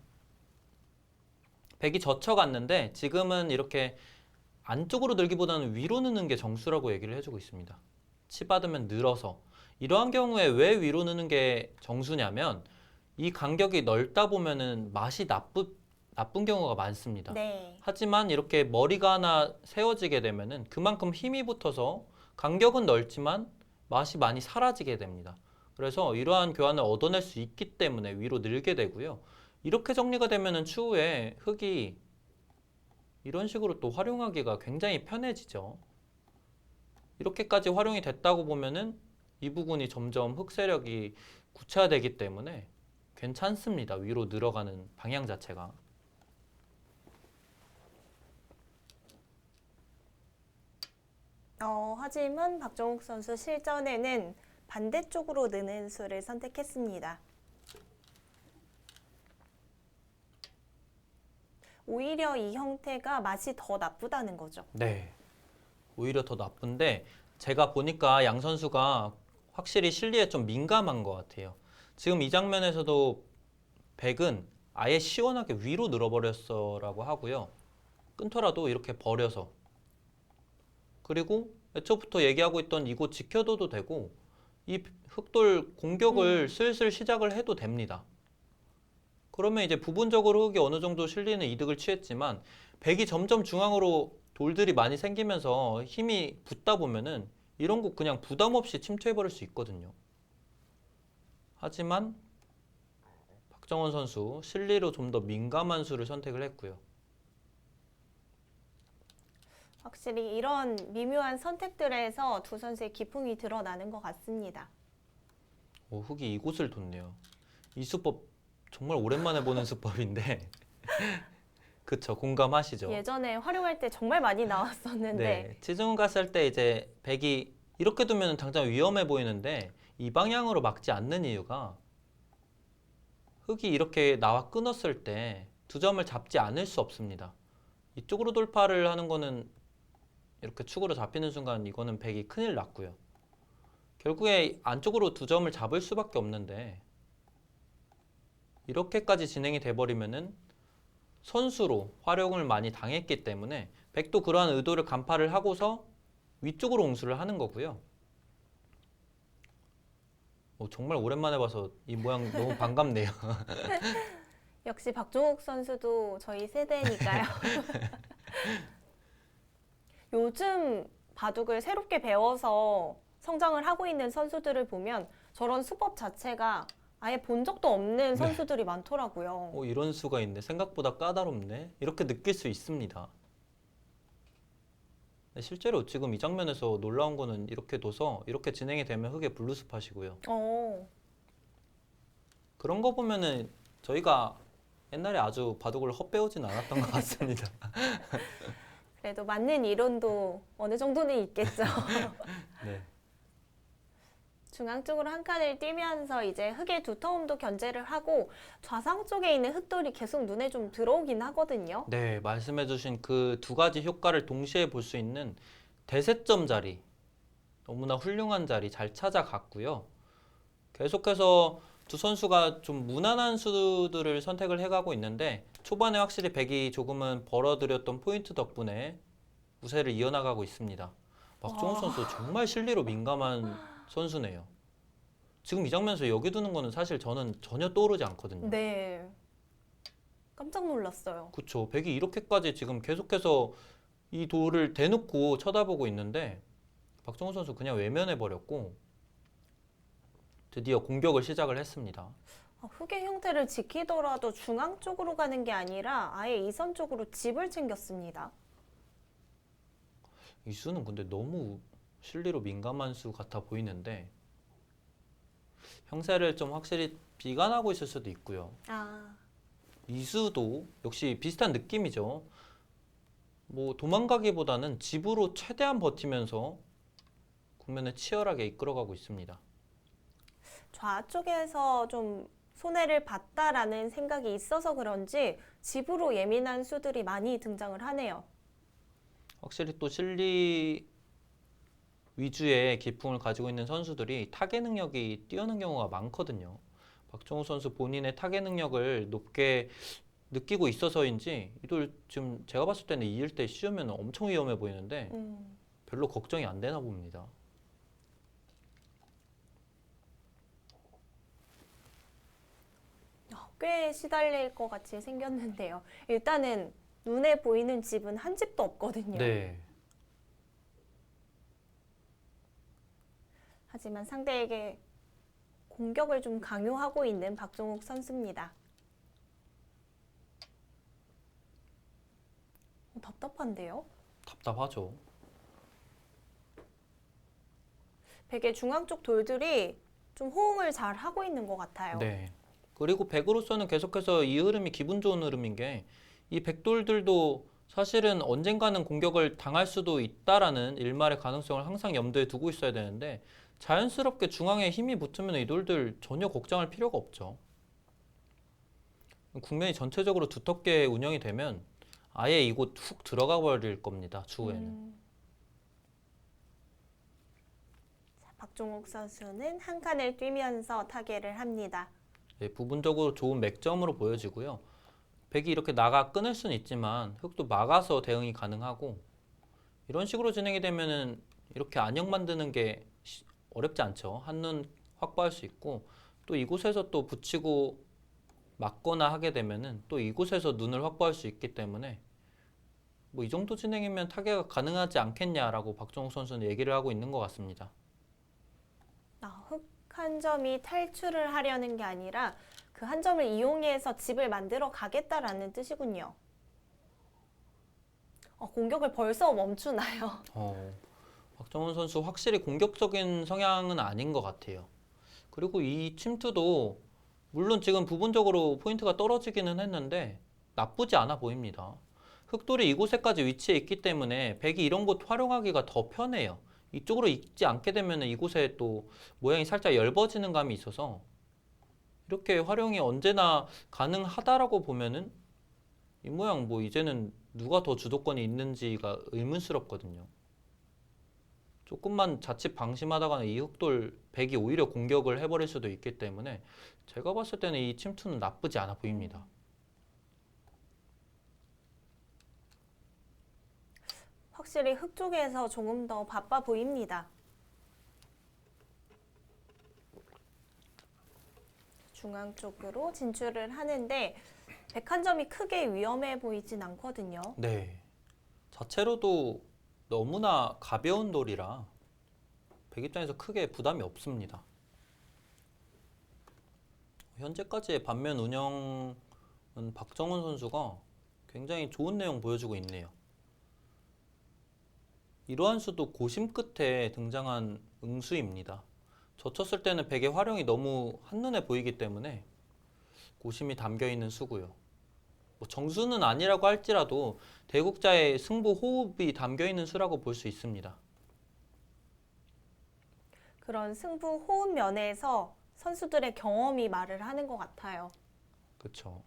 백이 젖혀갔는데 지금은 이렇게 안쪽으로 늘기보다는 위로 느는 게 정수라고 얘기를 해주고 있습니다. 치 받으면 늘어서. 이러한 경우에 왜 위로 느는 게 정수냐면 이 간격이 넓다 보면은 맛이 나쁜 경우가 많습니다. 네. 하지만 이렇게 머리가 하나 세워지게 되면은 그만큼 힘이 붙어서 간격은 넓지만 맛이 많이 사라지게 됩니다. 그래서 이러한 교환을 얻어낼 수 있기 때문에 위로 늘게 되고요. 이렇게 정리가 되면은 추후에 흙이 이런 식으로 또 활용하기가 굉장히 편해지죠. 이렇게까지 활용이 됐다고 보면은 이 부분이 점점 흙 세력이 구체화되기 때문에 괜찮습니다. 위로 늘어가는 방향 자체가. 하지만 박종욱 선수 실전에는 반대쪽으로 느는 수를 선택했습니다. 오히려 이 형태가 맛이 더 나쁘다는 거죠. 네. 오히려 더 나쁜데 제가 보니까 양 선수가 확실히 실리에 좀 민감한 것 같아요. 지금 이 장면에서도 백은 아예 시원하게 위로 늘어버렸어라고 하고요. 끊더라도 이렇게 버려서. 그리고 애초부터 얘기하고 있던 이곳 지켜둬도 되고 이 흑돌 공격을 슬슬 시작을 해도 됩니다. 그러면 이제 부분적으로 흑이 어느 정도 실리는 이득을 취했지만 백이 점점 중앙으로 돌들이 많이 생기면서 힘이 붙다 보면은 이런 곳 그냥 부담 없이 침투해버릴 수 있거든요. 하지만 박정원 선수 실리로 좀 더 민감한 수를 선택을 했고요. 확실히 이런 미묘한 선택들에서 두 선수의 기풍이 드러나는 것 같습니다. 오, 흑이 이곳을 뒀네요. 이 수법 정말 오랜만에 보는 수법인데 그쵸, 공감하시죠? 예전에 활용할 때 정말 많이 나왔었는데 네, 치중 갔을 때 이제 백이 이렇게 두면 당장 위험해 보이는데 이 방향으로 막지 않는 이유가 흑이 이렇게 나와 끊었을 때 두 점을 잡지 않을 수 없습니다. 이쪽으로 돌파를 하는 거는 이렇게 축으로 잡히는 순간 이거는 백이 큰일 났고요. 결국에 안쪽으로 두 점을 잡을 수밖에 없는데 이렇게까지 진행이 돼버리면은 선수로 활용을 많이 당했기 때문에 백도 그러한 의도를 간파를 하고서 위쪽으로 옹수를 하는 거고요. 정말 오랜만에 봐서 이 모양 너무 반갑네요. 역시 박종욱 선수도 저희 세대니까요. 요즘 바둑을 새롭게 배워서 성장을 하고 있는 선수들을 보면 저런 수법 자체가 아예 본 적도 없는 선수들이 많더라고요. 이런 수가 있네. 생각보다 까다롭네. 이렇게 느낄 수 있습니다. 실제로 지금 이 장면에서 놀라운 거는 이렇게 둬서 이렇게 진행이 되면 흑의 블루스팟이고요. 그런 거 보면은 저희가 옛날에 아주 바둑을 헛배우진 않았던 것 같습니다. 그래도 맞는 이론도 어느 정도는 있겠죠. 네. 중앙 쪽으로 한 칸을 띄면서 이제 흑의 두터움도 견제를 하고 좌상 쪽에 있는 흑돌이 계속 눈에 좀 들어오긴 하거든요. 네, 말씀해주신 그 두 가지 효과를 동시에 볼 수 있는 대세점 자리, 너무나 훌륭한 자리 잘 찾아갔고요. 계속해서 두 선수가 좀 무난한 수들을 선택을 해가고 있는데 초반에 확실히 백이 조금은 벌어들였던 포인트 덕분에 우세를 이어나가고 있습니다. 박종우 선수 정말 실리로 민감한 선수네요. 지금 이 장면에서 여기 두는 거는 사실 저는 전혀 떠오르지 않거든요. 네. 깜짝 놀랐어요. 그쵸. 백이 이렇게까지 지금 계속해서 이 돌을 대놓고 쳐다보고 있는데 박정우 선수 그냥 외면해 버렸고 드디어 공격을 시작을 했습니다. 흑의 형태를 지키더라도 중앙 쪽으로 가는 게 아니라 아예 이선 쪽으로 집을 챙겼습니다. 이 수는 근데 너무 실리로 민감한 수 같아 보이는데 형세를 좀 확실히 비관하고 있을 수도 있고요. 이 수도 역시 비슷한 느낌이죠. 뭐 도망가기보다는 집으로 최대한 버티면서 국면을 치열하게 이끌어가고 있습니다. 좌쪽에서 좀 손해를 봤다라는 생각이 있어서 그런지 집으로 예민한 수들이 많이 등장을 하네요. 확실히 또 실리 위주의 기풍을 가지고 있는 선수들이 타겟 능력이 뛰어난 경우가 많거든요. 박종우 선수 본인의 타겟 능력을 높게 느끼고 있어서인지 이돌 지금 제가 봤을 때는 이을 때 씌우면 엄청 위험해 보이는데 별로 걱정이 안 되나 봅니다. 꽤 시달릴 것 같이 생겼는데요. 일단은 눈에 보이는 집은 한 집도 없거든요. 네. 하지만 상대에게 공격을 좀 강요하고 있는 박종욱 선수입니다. 답답한데요? 답답하죠. 베개 중앙 쪽 돌들이 좀 호응을 잘 하고 있는 것 같아요. 네. 그리고 백으로서는 계속해서 이 흐름이 기분 좋은 흐름인 게 이 백돌들도 사실은 언젠가는 공격을 당할 수도 있다라는 일말의 가능성을 항상 염두에 두고 있어야 되는데 자연스럽게 중앙에 힘이 붙으면 이 돌들 전혀 걱정할 필요가 없죠. 국면이 전체적으로 두텁게 운영이 되면 아예 이곳 훅 들어가 버릴 겁니다. 추후에는. 자, 박종욱 선수는 한 칸을 뛰면서 타개를 합니다. 네, 부분적으로 좋은 맥점으로 보여지고요. 백이 이렇게 나가 끊을 수는 있지만 흑도 막아서 대응이 가능하고 이런 식으로 진행이 되면은 이렇게 안형 만드는 게 어렵지 않죠. 한눈 확보할 수 있고 또 이곳에서 또 붙이고 막거나 하게 되면은 또 이곳에서 눈을 확보할 수 있기 때문에 뭐 이 정도 진행이면 타개가 가능하지 않겠냐라고 박종욱 선수는 얘기를 하고 있는 것 같습니다. 흑 한 점이 탈출을 하려는 게 아니라 그 한 점을 이용해서 집을 만들어 가겠다라는 뜻이군요. 공격을 벌써 멈추나요? 박정훈 선수 확실히 공격적인 성향은 아닌 것 같아요. 그리고 이 침투도 물론 지금 부분적으로 포인트가 떨어지기는 했는데 나쁘지 않아 보입니다. 흑돌이 이곳에까지 위치해 있기 때문에 백이 이런 곳 활용하기가 더 편해요. 이쪽으로 있지 않게 되면 이곳에 또 모양이 살짝 엷어지는 감이 있어서 이렇게 활용이 언제나 가능하다라고 보면은 이 모양 뭐 이제는 누가 더 주도권이 있는지가 의문스럽거든요. 조금만 자칫 방심하다가는 이 흑돌 백이 오히려 공격을 해버릴 수도 있기 때문에 제가 봤을 때는 이 침투는 나쁘지 않아 보입니다. 확실히 흑 쪽에서 조금 더 바빠 보입니다. 중앙 쪽으로 진출을 하는데 백 한 점이 크게 위험해 보이진 않거든요. 네. 자체로도 너무나 가벼운 돌이라 백 입장에서 크게 부담이 없습니다. 현재까지의 반면 운영은 박정훈 선수가 굉장히 좋은 내용 보여주고 있네요. 이러한 수도 고심 끝에 등장한 응수입니다. 젖혔을 때는 백의 활용이 너무 한눈에 보이기 때문에 고심이 담겨있는 수고요. 뭐 정수는 아니라고 할지라도 대국자의 승부 호흡이 담겨있는 수라고 볼 수 있습니다. 그런 승부 호흡 면에서 선수들의 경험이 말을 하는 것 같아요. 그렇죠.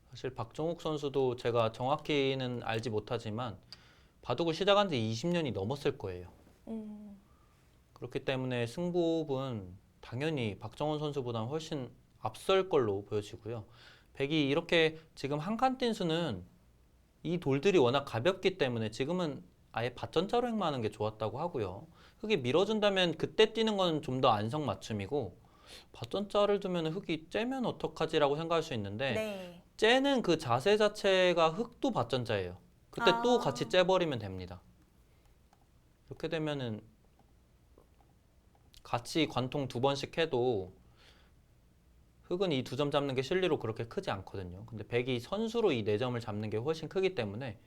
사실 박정욱 선수도 제가 정확히는 알지 못하지만 바둑을 시작한 지 20년이 넘었을 거예요. 그렇기 때문에 승부호흡은 당연히 박정훈 선수보다는 훨씬 앞설 걸로 보여지고요. 백이 이렇게 지금 한 칸 뛴 수는 이 돌들이 워낙 가볍기 때문에 지금은 아예 밭전자로 행마하는 게 좋았다고 하고요. 흑이 밀어준다면 그때 뛰는 건 좀 더 안성맞춤이고 밭전자를 두면 흑이 째면 어떡하지라고 생각할 수 있는데 네. 째는 그 자세 자체가 흑도 밭전자예요. 그때 또 아. 같이 째버리면 됩니다. 이렇게 되면은 같이 관통 2번씩 해도 흑은 이 2점 잡는 게 실리로 그렇게 크지 않거든요. 근데 백이 선수로 이 4점을 잡는 게 훨씬 크기 때문에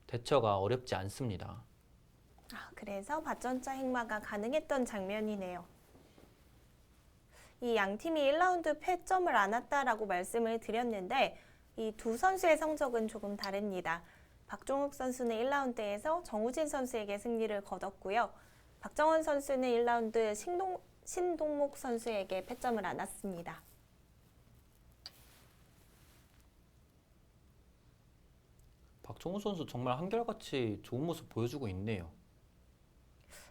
대처가 어렵지 않습니다. 그래서 밭전자 행마가 가능했던 장면이네요. 이 양 팀이 1라운드 패점을 안 왔다라고 말씀을 드렸는데 이 두 선수의 성적은 조금 다릅니다. 박종욱 선수는 1라운드에서 정우진 선수에게 승리를 거뒀고요. 박정원 선수는 1라운드 신동목 선수에게 패점을 안 왔습니다. 박정우 선수 정말 한결같이 좋은 모습 보여주고 있네요.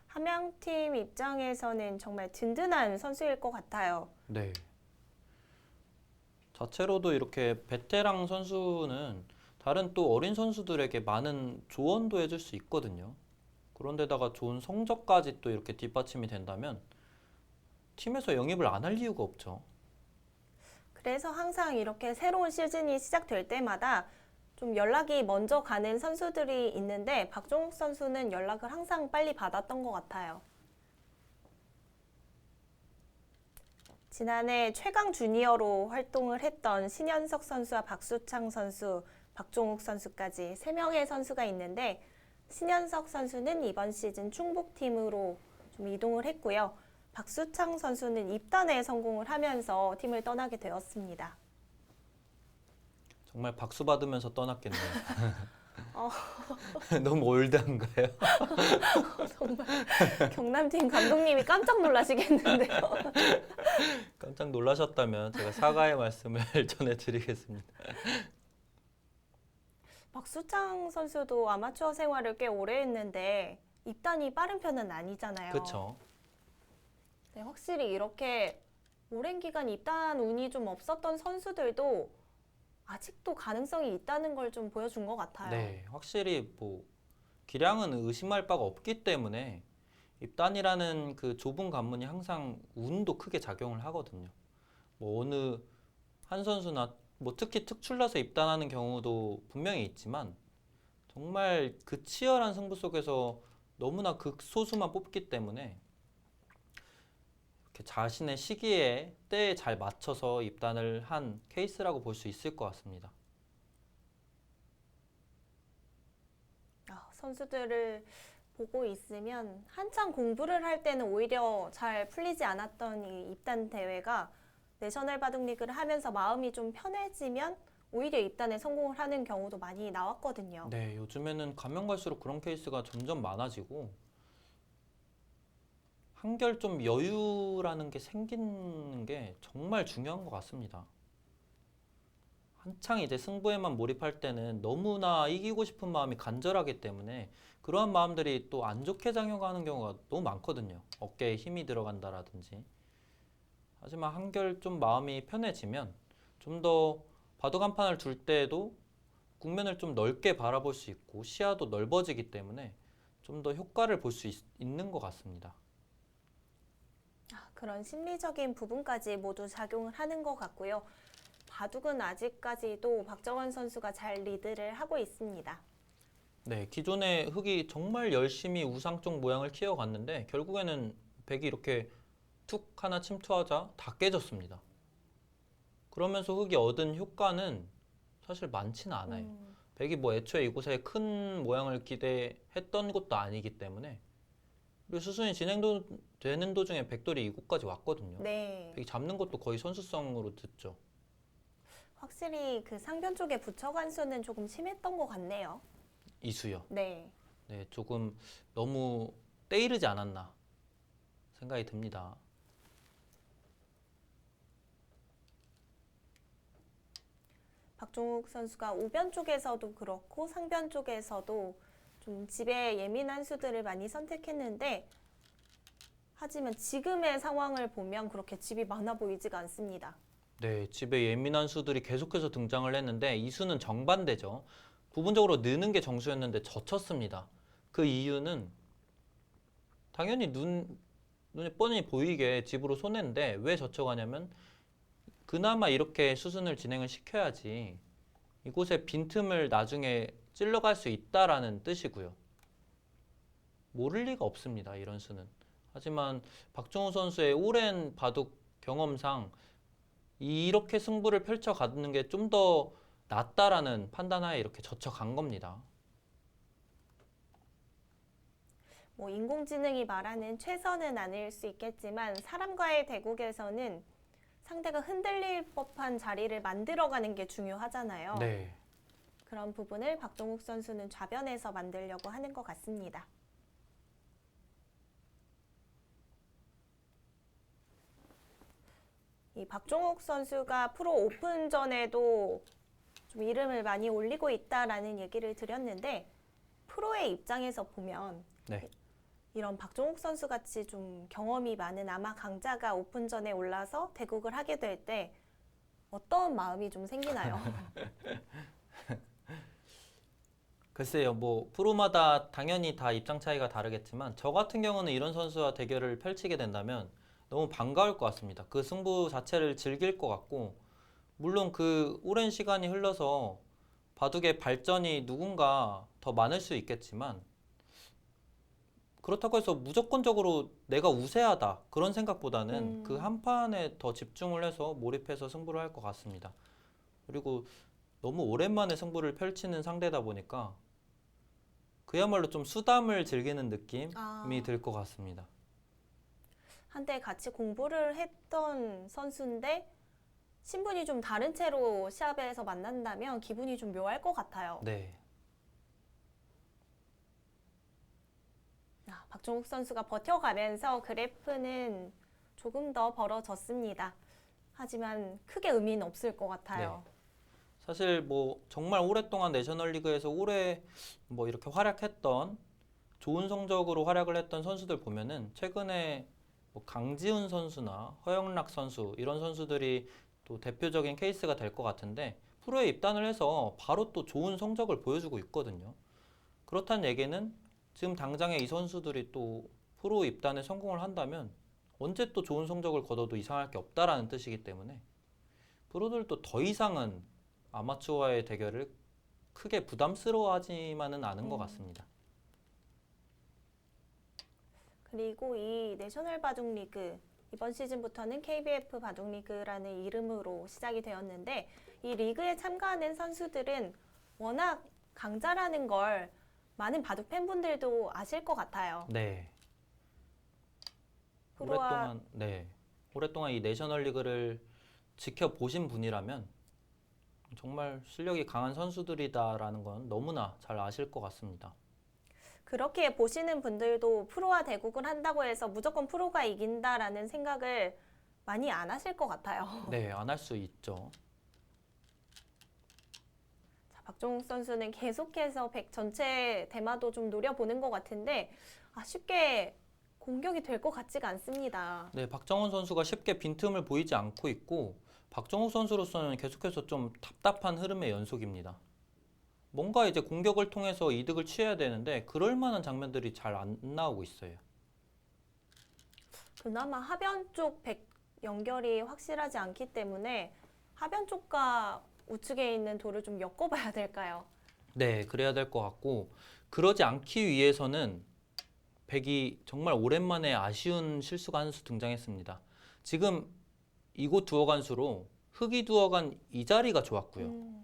함양팀 입장에서는 정말 든든한 선수일 것 같아요. 네. 자체로도 이렇게 베테랑 선수는 다른 또 어린 선수들에게 많은 조언도 해줄 수 있거든요. 그런데다가 좋은 성적까지 또 이렇게 뒷받침이 된다면 팀에서 영입을 안 할 이유가 없죠. 그래서 항상 이렇게 새로운 시즌이 시작될 때마다 좀 연락이 먼저 가는 선수들이 있는데 박종욱 선수는 연락을 항상 빨리 받았던 것 같아요. 지난해 최강 주니어로 활동을 했던 신현석 선수와 박수창 선수 박종욱 선수까지 3명의 선수가 있는데 신현석 선수는 이번 시즌 충북팀으로 좀 이동을 했고요. 박수창 선수는 입단에 성공을 하면서 팀을 떠나게 되었습니다. 정말 박수 받으면서 떠났겠네요. 어. 너무 올드한가요? 정말 경남팀 감독님이 깜짝 놀라시겠는데요. 깜짝 놀라셨다면 제가 사과의 말씀을 전해드리겠습니다. 박수창 선수도 아마추어 생활을 꽤 오래 했는데 입단이 빠른 편은 아니잖아요. 그렇죠. 네, 확실히 이렇게 오랜 기간 입단 운이 좀 없었던 선수들도 아직도 가능성이 있다는 걸 좀 보여준 것 같아요. 네, 확실히 뭐 기량은 의심할 바가 없기 때문에 입단이라는 그 좁은 관문이 항상 운도 크게 작용을 하거든요. 뭐 어느 한 선수나 뭐 특히 특출나서 입단하는 경우도 분명히 있지만 정말 그 치열한 승부 속에서 너무나 극소수만 뽑기 때문에 이렇게 자신의 시기에 때에 잘 맞춰서 입단을 한 케이스라고 볼 수 있을 것 같습니다. 선수들을 보고 있으면 한창 공부를 할 때는 오히려 잘 풀리지 않았던 이 입단 대회가 내셔널 바둑 리그를 하면서 마음이 좀 편해지면 오히려 입단에 성공을 하는 경우도 많이 나왔거든요. 네, 요즘에는 가면 갈수록 그런 케이스가 점점 많아지고 한결 좀 여유라는 게 생기는 게 정말 중요한 것 같습니다. 한창 이제 승부에만 몰입할 때는 너무나 이기고 싶은 마음이 간절하기 때문에 그러한 마음들이 또 안 좋게 작용하는 경우가 너무 많거든요. 어깨에 힘이 들어간다라든지. 하지만 한결 좀 마음이 편해지면 좀 더 바둑 한 판을 둘 때에도 국면을 좀 넓게 바라볼 수 있고 시야도 넓어지기 때문에 좀 더 효과를 볼 수 있는 것 같습니다. 그런 심리적인 부분까지 모두 작용을 하는 것 같고요. 바둑은 아직까지도 박정원 선수가 잘 리드를 하고 있습니다. 네, 기존의 흑이 정말 열심히 우상 쪽 모양을 키워갔는데 결국에는 백이 이렇게 툭 하나 침투하자 다 깨졌습니다. 그러면서 흑이 얻은 효과는 사실 많지는 않아요. 백이 뭐 애초에 이곳에 큰 모양을 기대했던 것도 아니기 때문에 그리고 수순이 진행되는 도중에 백돌이 이곳까지 왔거든요. 네. 백이 잡는 것도 거의 선수성으로 듣죠. 확실히 그 상변 쪽에 붙여간 수는 조금 심했던 것 같네요. 이수요. 네. 네, 조금 너무 때이르지 않았나 생각이 듭니다. 박종욱 선수가 우변 쪽에서도 그렇고 상변 쪽에서도 좀 집에 예민한 수들을 많이 선택했는데 하지만 지금의 상황을 보면 그렇게 집이 많아 보이지가 않습니다. 네, 집에 예민한 수들이 계속해서 등장을 했는데 이 수는 정반대죠. 부분적으로 느는 게 정수였는데 젖혔습니다. 그 이유는 당연히 눈에 뻔히 보이게 집으로 손했는데 왜 젖혀가냐면 그나마 이렇게 수순을 진행을 시켜야지 이곳에 빈틈을 나중에 찔러갈 수 있다라는 뜻이고요. 모를 리가 없습니다. 이런 수는. 하지만 박종우 선수의 오랜 바둑 경험상 이렇게 승부를 펼쳐가는 게 좀 더 낫다라는 판단하에 이렇게 젖혀간 겁니다. 뭐 인공지능이 말하는 최선은 아닐 수 있겠지만 사람과의 대국에서는 상대가 흔들릴 법한 자리를 만들어가는 게 중요하잖아요. 네. 그런 부분을 박종욱 선수는 좌변에서 만들려고 하는 것 같습니다. 이 박종욱 선수가 프로 오픈전에도 좀 이름을 많이 올리고 있다라는 얘기를 드렸는데 프로의 입장에서 보면 네. 이런 박종욱 선수 같이 좀 경험이 많은 아마 강자가 오픈전에 올라서 대국을 하게 될 때 어떤 마음이 좀 생기나요? 글쎄요, 뭐 프로마다 당연히 다 입장 차이가 다르겠지만 저 같은 경우는 이런 선수와 대결을 펼치게 된다면 너무 반가울 것 같습니다. 그 승부 자체를 즐길 것 같고 물론 그 오랜 시간이 흘러서 바둑의 발전이 누군가 더 많을 수 있겠지만 그렇다고 해서 무조건적으로 내가 우세하다 그런 생각보다는 그 한 판에 더 집중을 해서 몰입해서 승부를 할 것 같습니다. 그리고 너무 오랜만에 승부를 펼치는 상대다 보니까 그야말로 좀 수담을 즐기는 느낌이 들 것 같습니다. 한때 같이 공부를 했던 선수인데 신분이 좀 다른 채로 시합에서 만난다면 기분이 좀 묘할 것 같아요. 네. 박종욱 선수가 버텨가면서 그래프는 조금 더 벌어졌습니다. 하지만 크게 의미는 없을 것 같아요. 사실 뭐 정말 오랫동안 내셔널리그에서 오래 뭐 이렇게 활약했던 좋은 성적으로 활약을 했던 선수들 보면은 최근에 뭐 강지훈 선수나 허영락 선수 이런 선수들이 또 대표적인 케이스가 될 것 같은데 프로에 입단을 해서 바로 또 좋은 성적을 보여주고 있거든요. 그렇다는 얘기는 지금 당장에 이 선수들이 또 프로 입단에 성공을 한다면 언제 또 좋은 성적을 거둬도 이상할 게 없다라는 뜻이기 때문에 프로들도 더 이상은 아마추어와의 대결을 크게 부담스러워하지만은 않은 것 같습니다. 그리고 이 내셔널 바둑 리그 이번 시즌부터는 KBF 바둑 리그라는 이름으로 시작이 되었는데 이 리그에 참가하는 선수들은 워낙 강자라는 걸 많은 바둑 팬분들도 아실 것 같아요. 네. 프로와 오랫동안 이 내셔널리그를 지켜보신 분이라면 정말 실력이 강한 선수들이다라는 건 너무나 잘 아실 것 같습니다. 그렇게 보시는 분들도 프로와 대국을 한다고 해서 무조건 프로가 이긴다라는 생각을 많이 안 하실 것 같아요. 네, 안 할 수 있죠. 자, 박종욱 선수는 계속해서 100 전체 대마도 좀 노려보는 것 같은데 쉽게 공격이 될 것 같지가 않습니다. 네, 박정훈 선수가 쉽게 빈틈을 보이지 않고 있고 박정욱 선수로서는 계속해서 좀 답답한 흐름의 연속입니다. 뭔가 이제 공격을 통해서 이득을 취해야 되는데 그럴 만한 장면들이 잘 안 나오고 있어요. 그나마 하변 쪽 100 연결이 확실하지 않기 때문에 하변 쪽과 우측에 있는 돌을 좀 엮어봐야 될까요? 네, 그래야 될 것 같고 그러지 않기 위해서는 백이 정말 오랜만에 아쉬운 실수가 한 수 등장했습니다. 지금 이곳 두어간수로 흑이 두어간 이 자리가 좋았고요.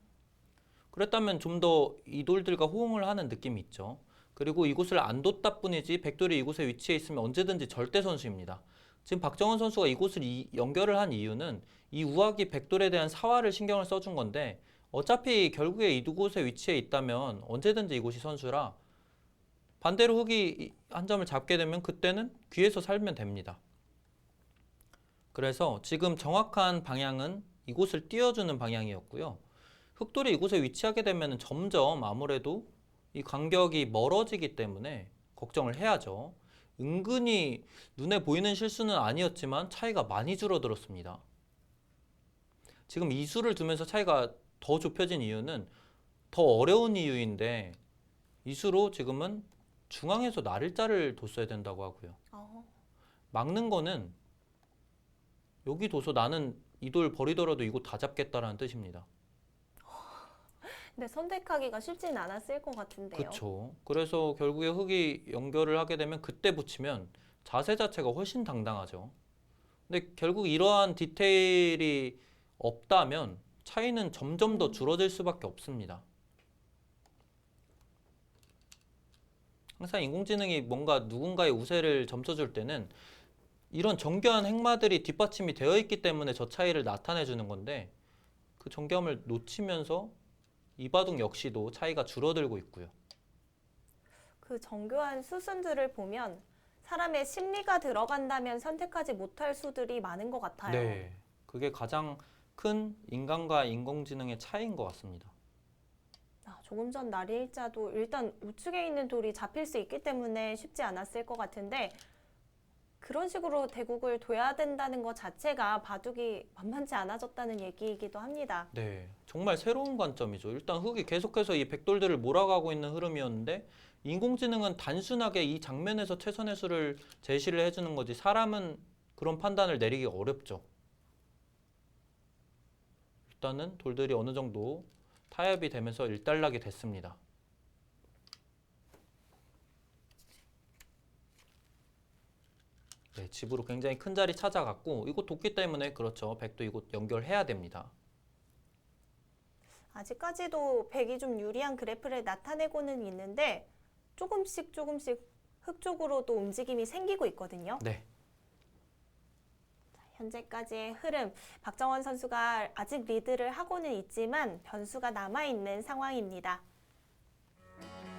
그랬다면 좀 더 이 돌들과 호응을 하는 느낌이 있죠. 그리고 이곳을 안 뒀다 뿐이지 백돌이 이곳에 위치해 있으면 언제든지 절대 선수입니다. 지금 박정원 선수가 이곳을 연결을 한 이유는 이 우악이 백돌에 대한 사활을 신경을 써준 건데 어차피 결국에 이곳에 위치해 있다면 언제든지 이곳이 선수라 반대로 흑이 한 점을 잡게 되면 그때는 귀에서 살면 됩니다. 그래서 지금 정확한 방향은 이곳을 띄워주는 방향이었고요. 흑돌이 이곳에 위치하게 되면 점점 아무래도 이 간격이 멀어지기 때문에 걱정을 해야죠. 은근히 눈에 보이는 실수는 아니었지만 차이가 많이 줄어들었습니다. 지금 이 수를 두면서 차이가 더 좁혀진 이유는 더 어려운 이유인데 이 수로 지금은 중앙에서 나를자를 뒀어야 된다고 하고요. 막는 거는 여기 둬서 나는 이 돌 버리더라도 이거 다 잡겠다라는 뜻입니다. 근데 선택하기가 쉽진 않았을 것 같은데요. 그렇죠. 그래서 결국에 흑이 연결을 하게 되면 그때 붙이면 자세 자체가 훨씬 당당하죠. 근데 결국 이러한 디테일이 없다면 차이는 점점 더 줄어들 수밖에 없습니다. 항상 인공지능이 뭔가 누군가의 우세를 점쳐줄 때는 이런 정교한 행마들이 뒷받침이 되어 있기 때문에 저 차이를 나타내 주는 건데 그 정교함을 놓치면서 이바둑 역시도 차이가 줄어들고 있고요. 그 정교한 수순들을 보면 사람의 심리가 들어간다면 선택하지 못할 수들이 많은 것 같아요. 네, 그게 가장 큰 인간과 인공지능의 차이인 것 같습니다. 조금 전 나리일자도 일단 우측에 있는 돌이 잡힐 수 있기 때문에 쉽지 않았을 것 같은데 그런 식으로 대국을 둬야 된다는 것 자체가 바둑이 만만치 않아졌다는 얘기이기도 합니다. 네, 정말 새로운 관점이죠. 일단 흑이 계속해서 이 백돌들을 몰아가고 있는 흐름이었는데 인공지능은 단순하게 이 장면에서 최선의 수를 제시를 해주는 거지 사람은 그런 판단을 내리기 어렵죠. 일단은 돌들이 어느 정도 타협이 되면서 일단락이 됐습니다. 네, 집으로 굉장히 큰 자리 찾아갔고 이곳 뒀기 때문에 그렇죠. 백도 이곳 연결해야 됩니다. 아직까지도 백이 좀 유리한 그래프를 나타내고는 있는데 조금씩 흑 쪽으로도 움직임이 생기고 있거든요. 네. 현재까지의 흐름, 박정원 선수가 아직 리드를 하고는 있지만 변수가 남아있는 상황입니다.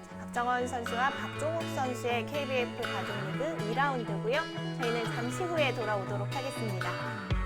자, 박정원 선수와 박종욱 선수의 KBF 바둑리그 2라운드고요. 저희는 잠시 후에 돌아오도록 하겠습니다.